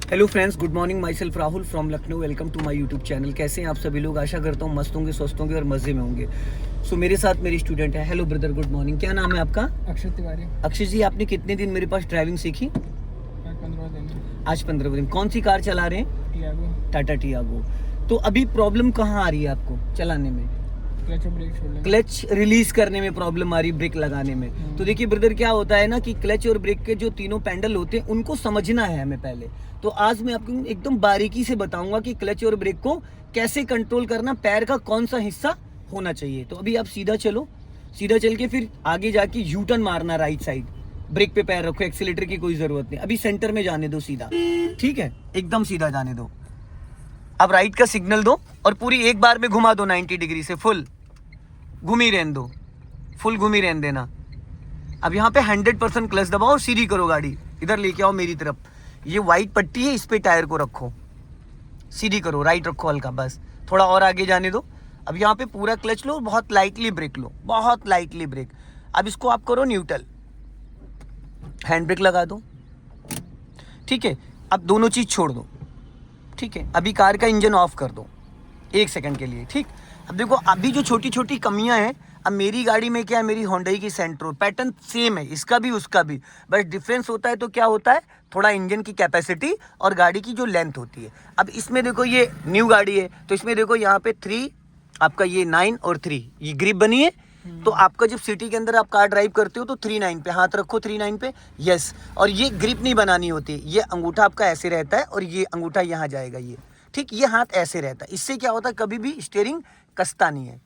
Hello friends, good morning. Myself Rahul from Lucknow. Welcome to my YouTube channel. कैसे हैं आप सभी लोग? आशा करता हूँ मस्त होंगे, स्वस्थ होंगे और मज़े में होंगे। सो मेरे साथ मेरी स्टूडेंट है। Hello brother, good morning. क्या नाम है आपका? अक्षय तिवारी। अक्षय जी, आपने कितने दिन मेरे पास ड्राइविंग सीखी? 15 दिन। आज 15 दिन। कौन सी कार चला रहे हैं? टियागो। टाटा टियागो। तो अभी प्रॉब्लम कहाँ आ रही है आपको चलाने में? क्लच और ब्रेक छोड़ने में। क्लच रिलीज करने में प्रॉब्लम आ रही, ब्रेक लगाने में। तो देखिए ब्रदर, क्या होता है ना कि क्लच और ब्रेक के जो तीनों पैडल होते हैं उनको समझना है हमें पहले। तो आज मैं आपको एकदम बारीकी से बताऊंगा कि क्लच और ब्रेक को कैसे कंट्रोल करना, पैर का कौन सा हिस्सा होना चाहिए। तो अभी आप सीधा चलो, सीधा चल के फिर आगे जाके यू टर्न मारना राइट साइड। ब्रेक पे पैर रखो, एक्सीलेटर की कोई जरूरत नहीं। अभी सेंटर में जाने दो सीधा, ठीक है? एकदम सीधा जाने दो। अब राइट का सिग्नल दो और पूरी एक बार में घुमा दो 90 डिग्री से। फुल घूमी रहने दो, फुल घूमी रहने देना। अब यहाँ पे 100% क्लच दबाओ और सीधी करो गाड़ी। इधर लेके आओ मेरी तरफ। ये वाइट पट्टी है, इस पे टायर को रखो, सीधी करो, राइट रखो हल्का, बस थोड़ा और आगे जाने दो। अब यहाँ पे पूरा क्लच लो, बहुत लाइटली ब्रेक लो, बहुत लाइटली ब्रेक। अब इसको आप करो न्यूट्रल, हैंड ब्रेक लगा दो, ठीक है? अब दोनों चीज छोड़ दो, ठीक है? अभी कार का इंजन ऑफ कर दो 1 सेकंड के लिए, ठीक? अब देखो, अभी जो छोटी छोटी कमियां हैं, अब मेरी गाड़ी में क्या है, मेरी होंडई की सेंट्रो पैटर्न सेम है, इसका भी उसका भी, बस डिफरेंस होता है। तो क्या होता है, थोड़ा इंजन की कैपेसिटी और गाड़ी की जो लेंथ होती है। अब इसमें देखो, ये न्यू गाड़ी है तो इसमें देखो यहाँ पे 3, आपका ये 9 और 3 ये ग्रिप बनी है। तो आपका जब सिटी के अंदर आप कार ड्राइव करते हो तो 3-9 पे हाथ रखो, 3-9 पे, यस। और ये ग्रिप नहीं बनानी होती, ये अंगूठा आपका ऐसे रहता है और ये अंगूठा यहाँ जाएगा, ये ठीक, ये हाथ ऐसे रहता है। इससे क्या होता है, कभी भी स्टीयरिंग कसता नहीं है।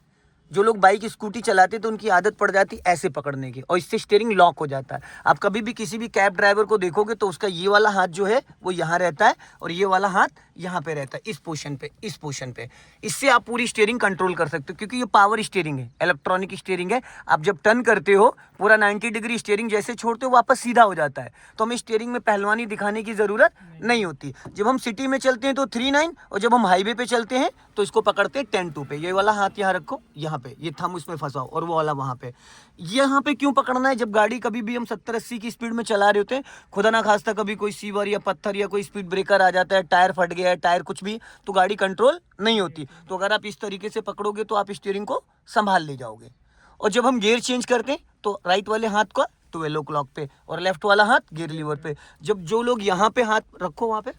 जो लोग बाइक स्कूटी चलाते तो उनकी आदत पड़ जाती ऐसे पकड़ने की, और इससे स्टीयरिंग लॉक हो जाता है। आप कभी भी किसी भी कैब ड्राइवर को देखोगे तो उसका ये वाला हाथ जो है वो यहाँ रहता है और ये वाला हाथ यहाँ पे रहता है, इस पोर्शन पे, इस पोर्शन पे। इससे आप पूरी स्टीयरिंग कंट्रोल कर सकते हो, क्योंकि ये पावर स्टीयरिंग है, इलेक्ट्रॉनिक स्टीयरिंग है। आप जब टर्न करते हो पूरा 90 डिग्री स्टीयरिंग जैसे छोड़ते हो वापस सीधा हो जाता है। तो हमें स्टीयरिंग में पहलवानी दिखाने की जरूरत नहीं होती। जब हम सिटी में चलते हैं तो 3-9, और जब हम हाईवे पे चलते हैं तो इसको पकड़ते हैं 10-2 पे। ये वाला हाथ यहाँ रखो, यहाँ पे ये थंब उसमें फंसाओ, और वो वाला वहाँ पे। यहाँ पे क्यों पकड़ना है? जब गाड़ी कभी भी हम 70-80 की स्पीड में चला रहे होते हैं, खुदा ना खास्ता कभी कोई सीवर या पत्थर या कोई स्पीड ब्रेकर आ जाता है, टायर फट गया है, टायर कुछ भी, तो गाड़ी कंट्रोल नहीं होती। तो अगर आप इस तरीके से पकड़ोगे तो आप स्टीयरिंग को संभाल ले जाओगे। और जब हम गियर चेंज करते हैं तो राइट वाले हाथ का 12 o'clock पे और लेफ्ट वाला हाथ गियर लीवर पे। जब जो लोग यहाँ पे हाथ रखो, वहाँ पे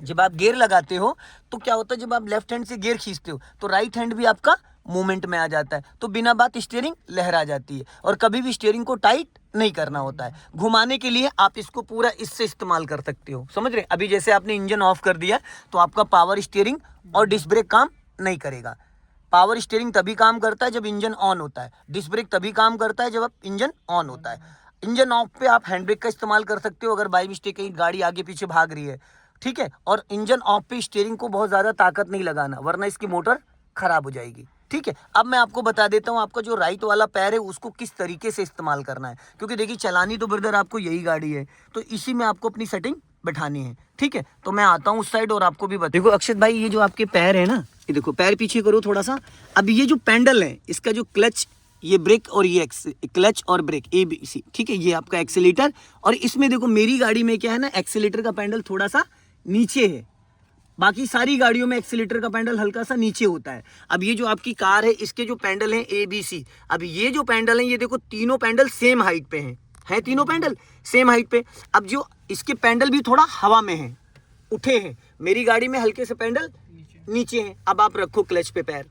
जब आप गियर लगाते हो तो क्या होता है, जब आप लेफ्ट हैंड से गियर खींचते हो तो राइट हैंड भी आपका मूवमेंट में आ जाता है। तो बिना बात स्टीयरिंग लहरा जाती है, और कभी भी स्टीयरिंग को टाइट नहीं करना होता है। घुमाने के लिए आप इसको पूरा इससे इस्तेमाल कर सकते हो, समझ रहे? अभी जैसे आपने इंजन ऑफ कर दिया तो आपका पावर स्टीयरिंग और डिस्क ब्रेक काम नहीं करेगा। पावर स्टीयरिंग तभी काम करता है जब इंजन ऑन होता है, डिस्क ब्रेक तभी काम करता है जब आप इंजन ऑन होता है। इंजन ऑफ पे आप हैंड ब्रेक का इस्तेमाल कर सकते हो अगर बाई मिस्टेक कहीं गाड़ी आगे पीछे भाग रही है, ठीक है? और इंजन ऑफ पे स्टीयरिंग को बहुत ज़्यादा ताकत नहीं लगाना, वरना इसकी मोटर खराब हो जाएगी, ठीक है? अब मैं आपको बता देता हूँ आपका जो राइट वाला पैर है उसको किस तरीके से इस्तेमाल करना है, क्योंकि देखिए चलानी तो ब्रदर आपको यही गाड़ी है, तो इसी में आपको अपनी सेटिंग बैठानी है, ठीक है? तो मैं आता हूँ उस साइड और आपको भी बता। देखो अक्षत भाई, ये जो आपके पैर है ना, ये देखो, पैर पीछे करो थोड़ा सा। अब ये जो पैडल है, इसका जो क्लच, ये ब्रेक और ये क्लच और ब्रेक ABC, ठीक है? ये आपका एक्सीलेटर। और इसमें देखो मेरी गाड़ी में क्या है ना, एक्सीलेटर का पैडल थोड़ा सा नीचे है, बाकी सारी गाड़ियों में एक्सीलेटर का पैडल हल्का सा नीचे होता है। अब ये जो आपकी कार है इसके जो पैडल हैं ABC, अब ये जो पैडल हैं ये देखो तीनों पैडल सेम हाइट पे हैं तीनों पैडल सेम हाइट पे। अब जो इसके पैडल भी थोड़ा हवा में हैं, उठे हैं, मेरी गाड़ी में हल्के से पैडल नीचे हैं। अब आप रखो क्लच पे पैर,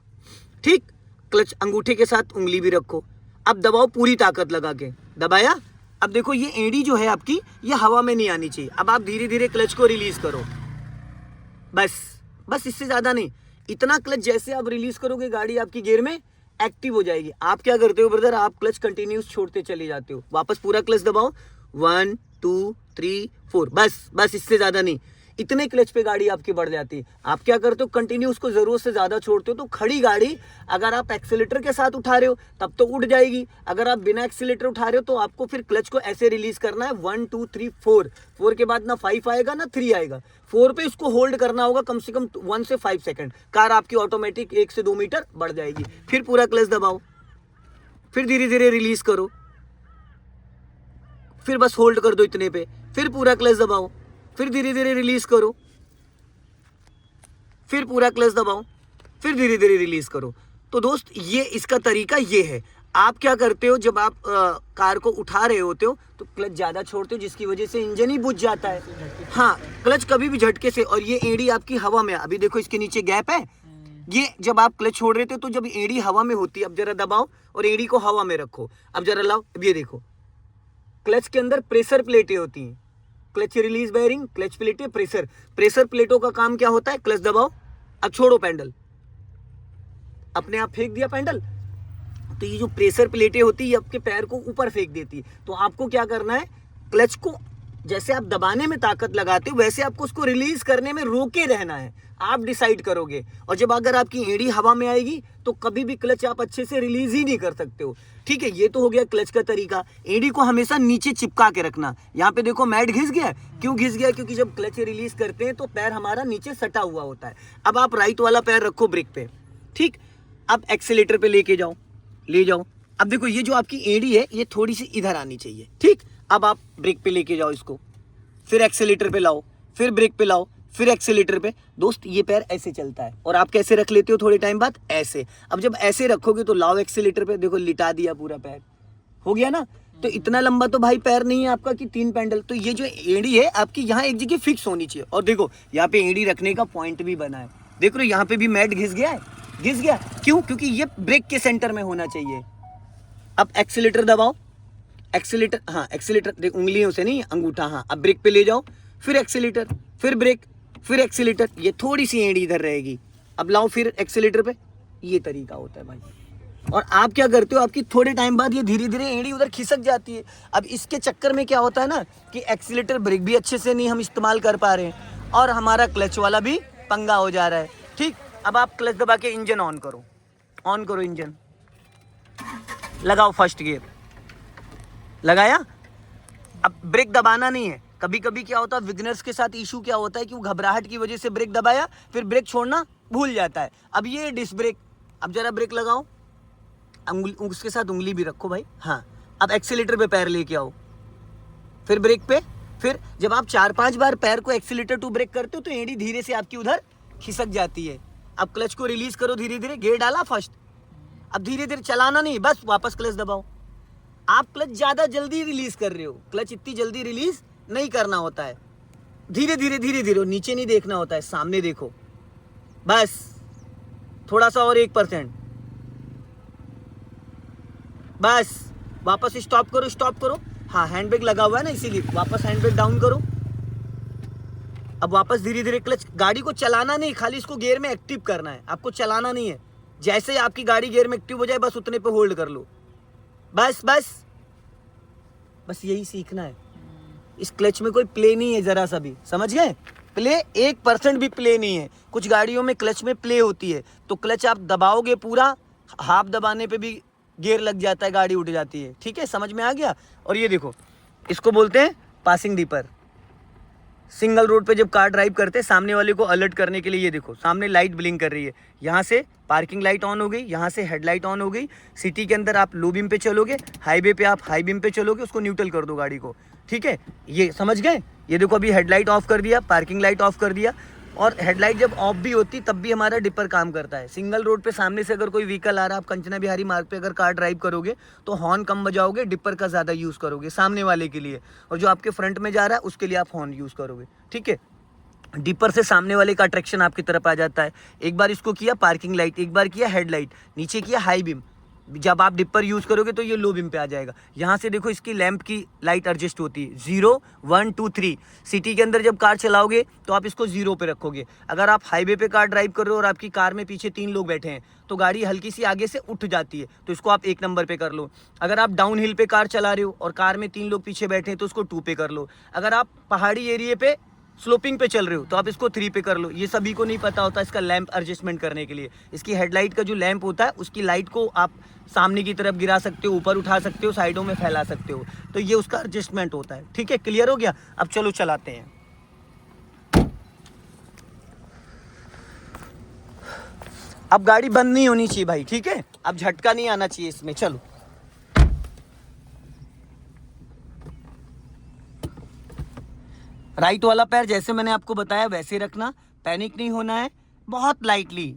ठीक? क्लच अंगूठे के साथ उंगली भी रखो। अब दबाओ पूरी ताकत लगा के, दबाया। अब देखो ये एड़ी जो है आपकी, ये हवा में नहीं आनी चाहिए। अब आप धीरे धीरे क्लच को रिलीज करो, बस बस, इससे ज्यादा नहीं। इतना क्लच जैसे आप रिलीज करोगे गाड़ी आपकी गियर में एक्टिव हो जाएगी। आप क्या करते हो ब्रदर, आप क्लच कंटिन्यूस छोड़ते चले जाते हो, वापस पूरा क्लच दबाओ, 1 2 3 4, बस बस, इससे ज्यादा नहीं। इतने क्लच पे गाड़ी आपकी बढ़ जाती है। आप क्या करते हो, कंटिन्यू उसको जरूरत से ज्यादा छोड़ते हो, तो खड़ी गाड़ी अगर आप एक्सीलेटर के साथ उठा रहे हो तब तो उठ जाएगी। अगर आप बिना एक्सीलेटर उठा रहे हो तो आपको फिर क्लच को ऐसे रिलीज करना है, 1 2 3 4। 4 के बाद ना 5 आएगा ना 3 आएगा, 4 पे इसको होल्ड करना होगा कम से कम 1 से 5 सेकंड। कार आपकी ऑटोमेटिक 1 से 2 मीटर बढ़ जाएगी। फिर पूरा क्लच दबाओ, फिर धीरे धीरे रिलीज करो, फिर बस होल्ड कर दो इतने पे, फिर पूरा क्लच दबाओ, फिर धीरे धीरे रिलीज करो, फिर पूरा क्लच दबाओ, फिर धीरे धीरे रिलीज करो। तो दोस्त ये इसका तरीका ये है। आप क्या करते हो, जब आप कार को उठा रहे होते हो तो क्लच ज़्यादा छोड़ते हो, जिसकी वजह से इंजन ही बुझ जाता है। हाँ, क्लच कभी भी झटके से, और ये एड़ी आपकी हवा में, अभी देखो इसके नीचे गैप है, ये जब आप क्लच छोड़ रहे थे तो जब एड़ी हवा में होती है, अब जरा दबाओ और एड़ी को हवा में रखो, अब जरा लाओ, अब ये देखो क्लच के अंदर प्रेशर प्लेटें होती हैं, क्लच रिलीज बेयरिंग, क्लच प्लेटें, प्रेशर प्लेटों का काम क्या होता है, क्लच दबाओ, अब छोड़ो पैडल, अपने आप फेंक दिया पैडल, तो ये जो प्रेशर प्लेटें होती है ये आपके पैर को ऊपर फेंक देती है। तो आपको क्या करना है, क्लच को जैसे आप दबाने में ताकत लगाते हो वैसे आपको उसको रिलीज करने में रोके रहना है, आप डिसाइड करोगे। और जब अगर आपकी एड़ी हवा में आएगी तो कभी भी क्लच आप अच्छे से रिलीज ही नहीं कर सकते हो। ठीक है, ये तो हो गया क्लच का तरीका। एड़ी को हमेशा नीचे चिपका के रखना। यहाँ पे देखो मैट घिस गया, क्यों घिस गया, क्योंकि जब क्लच रिलीज करते हैं तो पैर हमारा नीचे सटा हुआ होता है। अब आप राइट वाला पैर रखो ब्रेक पे, ठीक, अब एक्सीलेटर पे लेके जाओ, ले जाओ। अब देखो ये जो आपकी एड़ी है ये थोड़ी सी इधर आनी चाहिए, ठीक। अब आप ब्रेक पे लेके जाओ इसको, फिर एक्सीलेटर पे लाओ, फिर ब्रेक पे लाओ, फिर एक्सीलेटर पे। दोस्त ये पैर ऐसे चलता है, और आप कैसे रख लेते हो थोड़े टाइम बाद, ऐसे। अब जब ऐसे रखोगे तो लाओ एक्सीलेटर पे, देखो लिटा दिया पूरा पैर, हो गया ना। तो इतना लंबा तो भाई पैर नहीं है आपका कि 3 पैडल। तो ये जो एड़ी है आपकी यहाँ एक जगह फिक्स होनी चाहिए। और देखो यहाँ पे एड़ी रखने का पॉइंट भी बना है, देख रहे हो यहाँ पे भी मैट घिस गया है, घिस गया, क्यों, क्योंकि ये ब्रेक के सेंटर में होना चाहिए। अब एक्सीलेटर दबाओ, एक्सीलेटर, हाँ एक्सीलेटर देख, उंगलियों से नहीं, अंगूठा, हाँ। अब ब्रेक पे ले जाओ, फिर एक्सीलेटर, फिर ब्रेक, फिर एक्सीलेटर, ये थोड़ी सी एड़ी इधर रहेगी। अब लाओ फिर एक्सीलेटर पे, ये तरीका होता है भाई। और आप क्या करते हो, आपकी थोड़े टाइम बाद ये धीरे धीरे एड़ी उधर खिसक जाती है। अब इसके चक्कर में क्या होता है ना कि एक्सीलेटर ब्रेक भी अच्छे से नहीं हम इस्तेमाल कर पा रहे हैं, और हमारा क्लच वाला भी पंगा हो जा रहा है, ठीक। अब आप क्लच दबा के इंजन ऑन करो, ऑन करो इंजन, लगाओ फर्स्ट गियर, लगाया। अब ब्रेक दबाना नहीं है। कभी कभी क्या होता है बिगिनर्स के साथ इशू क्या होता है कि वो घबराहट की वजह से ब्रेक दबाया, फिर ब्रेक छोड़ना भूल जाता है। अब ये डिस्क ब्रेक, अब जरा ब्रेक लगाओ, उसके साथ उंगली भी रखो भाई, हाँ। अब एक्सीलेटर पे पैर लेके आओ, फिर ब्रेक पे, फिर जब आप 4-5 बार पैर को एक्सीलेटर टू ब्रेक करते हो तो एड़ी धीरे से आपकी उधर खिसक जाती है। अब क्लच को रिलीज करो धीरे धीरे, गियर डाला फर्स्ट, अब धीरे धीरे चलाना नहीं, बस वापस क्लच दबाओ। आप क्लच ज्यादा जल्दी रिलीज कर रहे हो, क्लच इतनी जल्दी रिलीज नहीं करना होता है, धीरे धीरे धीरे धीरे, नीचे नहीं देखना होता है, सामने देखो, बस थोड़ा सा और 1%, बस वापस स्टॉप करो, स्टॉप करो, हाँ हैंड ब्रेक लगा हुआ है ना इसीलिए, वापस हैंड ब्रेक डाउन करो। अब वापस धीरे धीरे क्लच, गाड़ी को चलाना नहीं, खाली इसको गियर में एक्टिव करना है, आपको चलाना नहीं है। जैसे ही आपकी गाड़ी गियर में एक्टिव हो जाए बस उतने पे होल्ड कर लो, बस बस बस यही सीखना है। इस क्लच में कोई प्ले नहीं है जरा सा भी, समझ गए, प्ले 1% भी प्ले नहीं है। कुछ गाड़ियों में क्लच में प्ले होती है, तो क्लच आप दबाओगे पूरा, हाफ दबाने पे भी गियर लग जाता है, गाड़ी उठ जाती है, ठीक है, समझ में आ गया। और ये देखो इसको बोलते हैं पासिंग दीपर। सिंगल रोड पे जब कार ड्राइव करते हैं सामने वाले को अलर्ट करने के लिए, ये देखो सामने लाइट ब्लिंक कर रही है, यहाँ से पार्किंग लाइट ऑन हो गई, यहाँ से हेडलाइट ऑन हो गई। सिटी के अंदर आप लो बीम पे चलोगे, हाईवे पे आप हाई बीम पे चलोगे, उसको न्यूट्रल कर दो गाड़ी को, ठीक है, ये समझ गए। ये देखो अभी हेडलाइट ऑफ कर दिया, पार्किंग लाइट ऑफ कर दिया, और हेडलाइट जब ऑफ भी होती तब भी हमारा डिपर काम करता है। सिंगल रोड पे सामने से अगर कोई व्हीकल आ रहा है, आप कंचना बिहारी मार्ग पे अगर कार ड्राइव करोगे तो हॉर्न कम बजाओगे, डिपर का ज़्यादा यूज़ करोगे सामने वाले के लिए, और जो आपके फ्रंट में जा रहा है उसके लिए आप हॉर्न यूज़ करोगे, ठीक है। डिपर से सामने वाले का अट्रैक्शन आपकी तरफ आ जाता है। एक बार इसको किया पार्किंग लाइट, एक बार किया हेडलाइट, नीचे किया हाई बीम, जब आप डिपर यूज़ करोगे तो ये लो बीम पे आ जाएगा। यहाँ से देखो इसकी लैंप की लाइट एडजस्ट होती है, 0 1 2 3। सिटी के अंदर जब कार चलाओगे तो आप इसको 0 पे रखोगे। अगर आप हाईवे पे कार ड्राइव कर रहे हो और आपकी कार में पीछे 3 लोग बैठे हैं तो गाड़ी हल्की सी आगे से उठ जाती है, तो इसको आप 1 नंबर पे कर लो। अगर आप डाउन हिल पे कार चला रहे हो और कार में 3 लोग पीछे बैठे हैं तो उसको 2 पे कर लो। अगर आप पहाड़ी एरिए पे स्लोपिंग पे चल रहे हो तो आप इसको 3 पे कर लो। ये सभी को नहीं पता होता इसका लैंप एडजस्टमेंट करने के लिए। इसकी हेडलाइट का जो लैंप होता है उसकी लाइट को आप सामने की तरफ गिरा सकते हो, ऊपर उठा सकते हो, साइडों में फैला सकते हो, तो ये उसका एडजस्टमेंट होता है, ठीक है। क्लियर हो गया। अब चलो चलाते हैं। अब गाड़ी बंद नहीं होनी चाहिए भाई, ठीक है। अब झटका नहीं आना चाहिए इसमें। चलो राइट वाला पैर जैसे मैंने आपको बताया वैसे रखना, पैनिक नहीं होना है, बहुत लाइटली।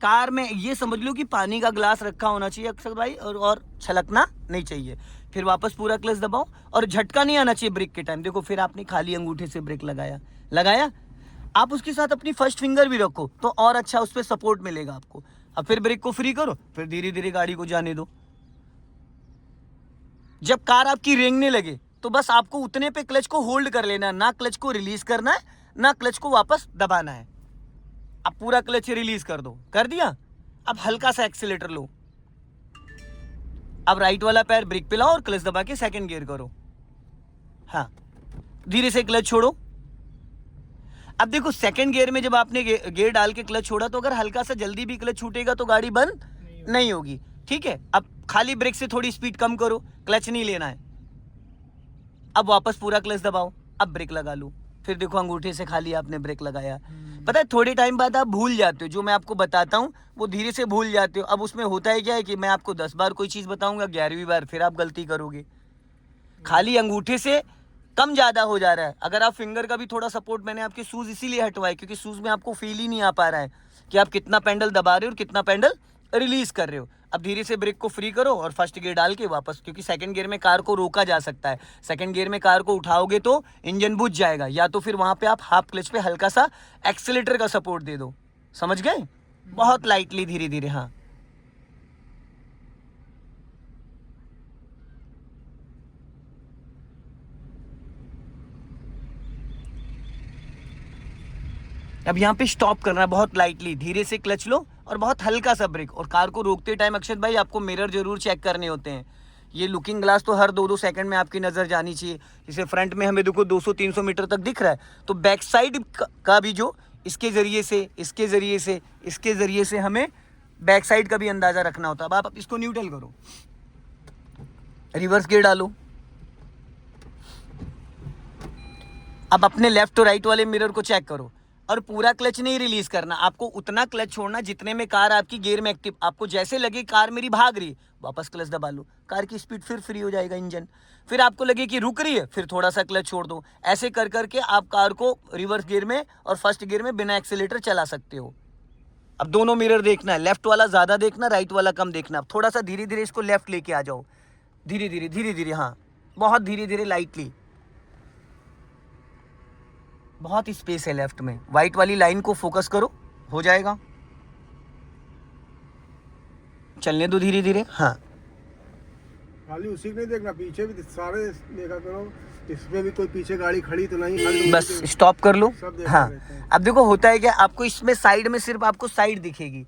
कार में ये समझ लो कि पानी का ग्लास रखा होना चाहिए अक्सर भाई, और छलकना नहीं चाहिए। फिर वापस पूरा क्लच दबाओ और झटका नहीं आना चाहिए ब्रेक के टाइम। देखो फिर आपने खाली अंगूठे से ब्रेक लगाया, आप उसके साथ अपनी फर्स्ट फिंगर भी रखो तो और अच्छा उस पर सपोर्ट मिलेगा आपको। अब फिर ब्रेक को फ्री करो, फिर धीरे धीरे गाड़ी को जाने दो। जब कार आपकी रेंगने लगे तो बस आपको उतने पे क्लच को होल्ड कर लेना है, ना क्लच को रिलीज करना है, ना क्लच को वापस दबाना है। अब पूरा क्लच रिलीज कर दो, कर दिया। अब हल्का सा एक्सीलेटर लो, अब राइट वाला पैर ब्रेक पे लाओ और क्लच दबा के सेकंड गियर करो। हाँ, धीरे से क्लच छोड़ो। अब देखो सेकंड गियर में जब आपने गियर डाल के क्लच छोड़ा तो अगर हल्का सा जल्दी भी क्लच छूटेगा तो गाड़ी बंद नहीं होगी, ठीक है। अब खाली ब्रेक से थोड़ी स्पीड कम करो, क्लच नहीं लेना है। अब वापस पूरा क्लच दबाओ, अब ब्रेक लगा लो। फिर देखो अंगूठे से खाली आपने ब्रेक लगाया। पता है थोड़े टाइम बाद आप भूल जाते हो, जो मैं आपको बताता हूँ वो धीरे से भूल जाते हो। अब उसमें होता है क्या है कि मैं आपको 10 बार कोई चीज़ बताऊंगा, 11वीं बार फिर आप गलती करोगे। खाली अंगूठे से कम ज़्यादा हो जा रहा है। अगर आप फिंगर का भी थोड़ा सपोर्ट, मैंने आपके शूज़ इसीलिए हटवाए क्योंकि शूज़ में आपको फील ही नहीं आ पा रहा है कि आप कितना पेंडल दबा रहे हो और कितना पेंडल रिलीज कर रहे हो। अब धीरे से ब्रेक को फ्री करो और फर्स्ट गियर डाल के वापस, क्योंकि सेकंड गियर में कार को रोका जा सकता है। सेकंड गियर में कार को उठाओगे तो इंजन बुझ जाएगा, या तो फिर वहाँ पे आप हाफ क्लच पे हल्का सा एक्सीलेटर का सपोर्ट दे दो। समझ गए? बहुत लाइटली, धीरे धीरे। हाँ, अब यहाँ पे स्टॉप करना है, बहुत लाइटली, धीरे से क्लच लो और बहुत हल्का सा ब्रेक। और कार को रोकते टाइम अक्षत भाई आपको मिरर जरूर चेक करने होते हैं। ये लुकिंग ग्लास तो हर 2-2 सेकंड में आपकी नज़र जानी चाहिए। जैसे फ्रंट में हमें देखो 200-300 मीटर तक दिख रहा है, तो बैक साइड का भी जो इसके ज़रिए से, इसके ज़रिए से, इसके ज़रिए से हमें बैक साइड का भी अंदाज़ा रखना होता है। अब आप इसको न्यूट्रल करो, रिवर्स गियर डालो। अब अपने लेफ्ट और राइट वाले मिरर को चेक करो और पूरा क्लच नहीं रिलीज करना, आपको उतना क्लच छोड़ना जितने में कार आपकी गियर में एक्टिव। आपको जैसे लगे कार मेरी भाग रही, वापस क्लच दबा लो, कार की स्पीड फिर फ्री हो जाएगा इंजन। फिर आपको लगे कि रुक रही है, फिर थोड़ा सा क्लच छोड़ दो। ऐसे कर करके आप कार को रिवर्स गियर में और फर्स्ट गियर में बिना एक्सीलेटर चला सकते हो। अब दोनों मिरर देखना है, लेफ्ट वाला ज़्यादा देखना, राइट वाला कम देखना। अब थोड़ा सा धीरे धीरे इसको लेफ्ट लेके आ जाओ, धीरे धीरे धीरे धीरे। हाँ, बहुत धीरे धीरे, लाइटली। बहुत स्पेस है लेफ्ट में, वाइट वाली लाइन को फोकस करो, हो जाएगा। चलने दो धीरे धीरे। हाँ, खाली उसी को नहीं देखना, पीछे भी सारे देखा करो, इसमें भी कोई पीछे गाड़ी खड़ी तो नहीं, बस स्टॉप कर लो। सब देखते हाँ, रहते हैं। अब देखो होता है क्या, आपको इसमें साइड में सिर्फ आपको साइड दिखेगी,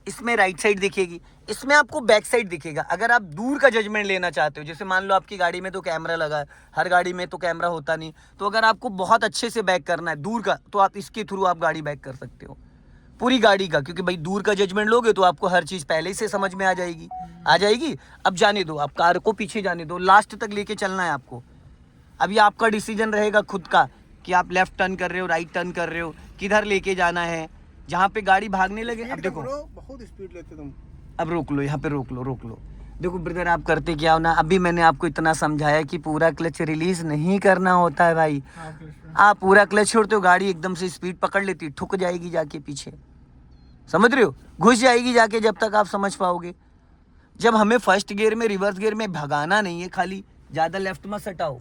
इसमें राइट साइड दिखेगी, इसमें आपको बैक साइड दिखेगा। अगर आप दूर का जजमेंट लेना चाहते हो, जैसे मान लो आपकी गाड़ी में तो कैमरा लगा है, हर गाड़ी में तो कैमरा होता नहीं, तो अगर आपको बहुत अच्छे से बैक करना है दूर का, तो आप इसके थ्रू आप गाड़ी बैक कर सकते हो, पूरी गाड़ी का। क्योंकि भाई दूर का जजमेंट लोगे तो आपको हर चीज़ पहले से समझ में आ जाएगी। अब जाने दो, आप कार को पीछे जाने दो, लास्ट तक लेके चलना है आपको। अभी आपका डिसीजन रहेगा खुद का कि आप लेफ्ट टर्न कर रहे हो, राइट टर्न कर रहे हो, किधर लेके जाना है, जहाँ पे गाड़ी भागने लगे। अब देखो बहुत स्पीड लेते तुम। अब रोक लो, यहाँ पे रोक लो। देखो ब्रदर, आप करते क्या हो ना, अभी मैंने आपको इतना समझाया कि पूरा क्लच रिलीज नहीं करना होता है भाई। आप पूरा क्लच छोड़ते हो, गाड़ी एकदम से स्पीड पकड़ लेती, ठुक जाएगी जाके पीछे, समझ रहे हो, घुस जाएगी जाके, जब तक आप समझ पाओगे। जब हमें फर्स्ट गियर में, रिवर्स गियर में भगाना नहीं है, खाली ज़्यादा लेफ्ट में सटाओ।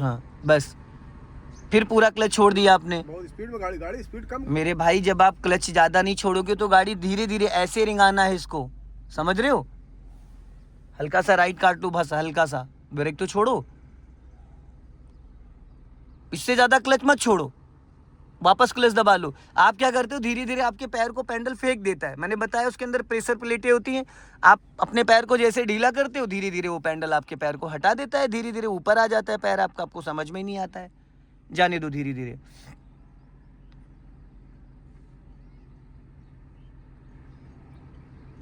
हाँ, बस फिर पूरा क्लच छोड़ दिया आपने। बहुत स्पीड में गाड़ी स्पीड कम। मेरे भाई, जब आप क्लच ज़्यादा नहीं छोड़ोगे तो गाड़ी धीरे धीरे ऐसे रिंगाना है इसको, समझ रहे हो। हल्का सा राइट काट लो, बस हल्का सा, ब्रेक तो छोड़ो, इससे ज़्यादा क्लच मत छोड़ो, वापस क्लच दबा लो। आप क्या करते हो, धीरे धीरे आपके पैर को पेंडल फेंक देता है। मैंने बताया उसके अंदर प्रेशर प्लेटें होती हैं, आप अपने पैर को जैसे ढीला करते हो, धीरे धीरे वो पेंडल आपके पैर को हटा देता है, धीरे धीरे ऊपर आ जाता है पैर आपका, आपको समझ में ही नहीं आता है। जाने दो धीरे धीरे।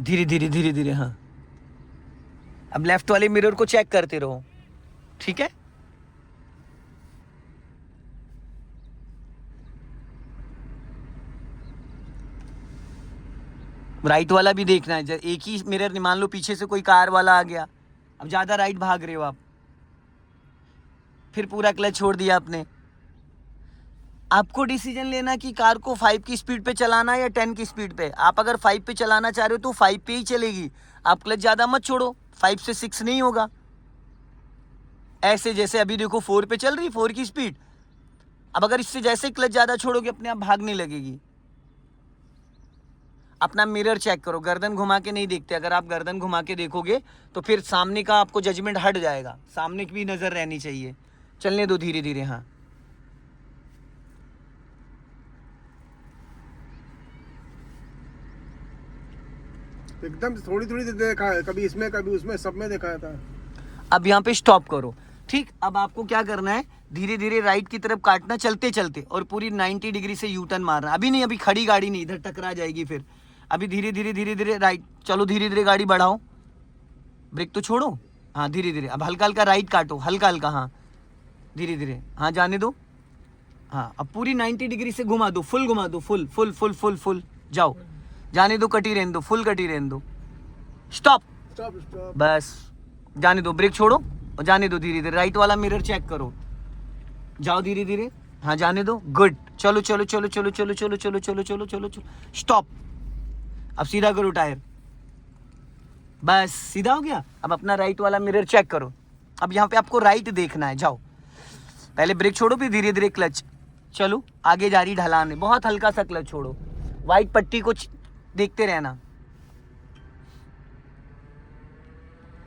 धीरे धीरे धीरे धीरे। हाँ, अब लेफ्ट वाले मिरर को चेक करते रहो, ठीक है। राइट वाला भी देखना है, एक ही मिरर नहीं, मान लो पीछे से कोई कार वाला आ गया, अब ज़्यादा राइट भाग रहे हो आप, फिर पूरा क्लच छोड़ दिया आपने, आपको डिसीजन लेना कि कार को 5 की स्पीड पे चलाना है या 10 की स्पीड पे। आप अगर 5 पे चलाना चाह रहे हो तो 5 पे ही चलेगी, आप क्लच ज़्यादा मत छोड़ो, 5 से 6 नहीं होगा। ऐसे जैसे अभी देखो 4 पे चल रही, 4 की स्पीड। अब अगर इससे जैसे क्लच ज़्यादा छोड़ोगे अपने आप भागने लगेगी। अपना मिरर चेक करो, गर्दन घुमा के नहीं देखते, अगर आप गर्दन घुमा के देखोगे तो फिर सामने का आपको जजमेंट हट जाएगा, सामने की भी नज़र रहनी चाहिए। चलने दो धीरे धीरे। हाँ एकदम थोड़ी थोड़ी देखा है, कभी इसमें कभी उसमें, सब में देखा था। अब यहाँ पे स्टॉप करो, ठीक। अब आपको क्या करना है, धीरे धीरे राइट की तरफ काटना चलते चलते, और पूरी 90 डिग्री से यू टर्न मारना। अभी नहीं, अभी खड़ी गाड़ी नहीं, इधर टकरा जाएगी फिर। अभी धीरे धीरे राइट चलो, धीरे धीरे गाड़ी बढ़ाओ, ब्रेक तो छोड़ो। हाँ धीरे धीरे, अब हल्का हल्का राइट काटो, हल्का हल्का। हाँ धीरे धीरे, हाँ जाने दो। हाँ अब पूरी 90 डिग्री से घुमा दो, फुल घुमा दो, full full full full full. जाओ, जाने दो, कटी रहने दो, फुल कटी रहने दो। Stop, stop stop. बस जाने दो, ब्रेक छोड़ो और जाने दो धीरे धीरे। राइट वाला मिरर चेक करो, जाओ धीरे धीरे। हाँ जाने दो, गुड। चलो चलो चलो चलो चलो चलो चलो चलो चलो चलो चलो, स्टॉप। अब सीधा करो टायर, बस सीधा हो गया। अब अपना राइट वाला मिरर चेक करो। अब यहाँ पे आपको राइट देखना है, जाओ। पहले ब्रेक छोड़ो, फिर धीरे धीरे क्लच। चलो आगे जा रही ढलान है, बहुत हल्का सा क्लच छोड़ो, वाइट पट्टी को देखते रहना।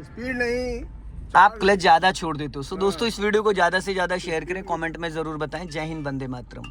स्पीड नहीं, आप क्लच ज़्यादा छोड़ देते हो। सो दोस्तों, इस वीडियो को ज़्यादा से ज़्यादा शेयर करें, कमेंट में ज़रूर बताएं। जय हिंद, वंदे मातरम।